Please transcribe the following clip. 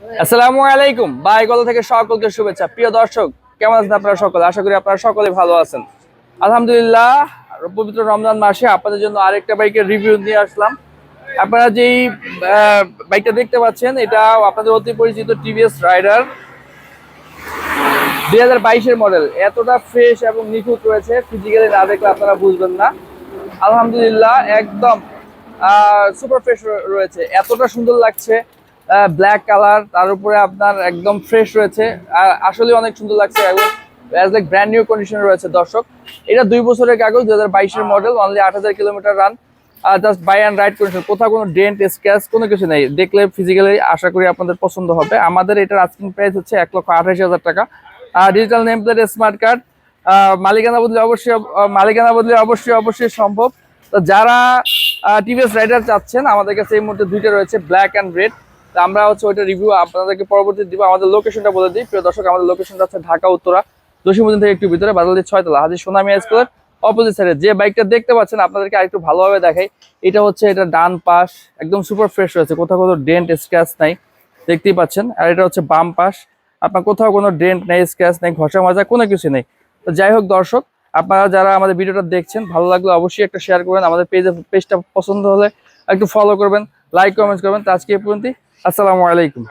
আসসালামু আলাইকুম। বাইকওয়ালা থেকে সকলকে শুভেচ্ছা। প্রিয় দর্শক, কেমন আছেন আপনারা সকলে? আশা করি আপনারা সকলে ভালো আছেন। আলহামদুলিল্লাহ, পবিত্র রমজান মাসে আপনাদের জন্য আরেকটা বাইকের রিভিউ নিয়ে আসলাম। আপনারা যেই বাইকটা দেখতে পাচ্ছেন, এটা আপনাদের অতি পরিচিত টিভিএস রাইডার 2022-এর মডেল। এতটা ফ্রেশ এবং নিখুঁত রয়েছে, ফিজিক্যালি না দেখলে আপনারা বুঝবেন না। আলহামদুলিল্লাহ, একদম সুপার ফ্রেশ রয়েছে, এতটা সুন্দর লাগছে। ব্ল্যাক কালার, তার উপরে আপনার একদম ফ্রেশ রয়েছে, আসলে অনেক সুন্দর লাগছে এবং as like brand new condition রয়েছে। দর্শক, এটা 2 বছরের কাগজ, 2022-এর মডেল, only 8000 kilometre run. Just buy and ride condition, কোথাও কোনো ডেন্ট স্ক্র্যাচ কোনো কিছু নেই। দেখলে ফিজিক্যালি আশা করি আপনাদের পছন্দ হবে। আমাদের এটার আস্কিং প্রাইস হচ্ছে 1,28,000 টাকা। Digital name plate, smart card, মালিকানা বদলে অবশ্যই সম্ভব। তো যারা টিভিএস রাইডার চাচ্ছেন, আমাদের কাছে এই মুহূর্তে দুইটা রয়েছে, ব্ল্যাক অ্যান্ড রেড। তো আমরা হচ্ছে ওইটা রিভিউ আপনাদেরকে পরবর্তী দিব। আমাদের লোকেশনটা বলে দিই প্রিয় দর্শক, আমাদের লোকেশনটা হচ্ছে ঢাকা উত্তরা, জসীমউদ্দিন থেকে একটু ভিতরে, বাজারদি 6 তলা, হাজী সোনামি স্কুলের অপোজিট সাইডে। যে বাইকটা দেখতে পাচ্ছেন আপনাদেরকে আরেকটু ভালোভাবে দেখাই। এটা হচ্ছে, এটা ডান পাশ একদম সুপার ফ্রেশ রয়েছে, কোথাও কোনো ডেন্ট স্ক্র্যাচ নাই, দেখতেই পাচ্ছেন। আর এটা হচ্ছে বাম পাশ, আপনার কোথাও কোনো ডেন্ট নেই, স্ক্র্যাচ নেই, ঘষা মাজা কোনো কিছু নেই। তো যাই হোক দর্শক, আপনারা যারা আমাদের ভিডিওটা দেখছেন, ভালো লাগলে অবশ্যই একটা শেয়ার করবেন, আমাদের পেজটা পছন্দ হলে একটু ফলো করবেন, লাইক কমেন্ট করবেন। তো আজকে এই পর্যন্তই। আসসালামু আলাইকুম।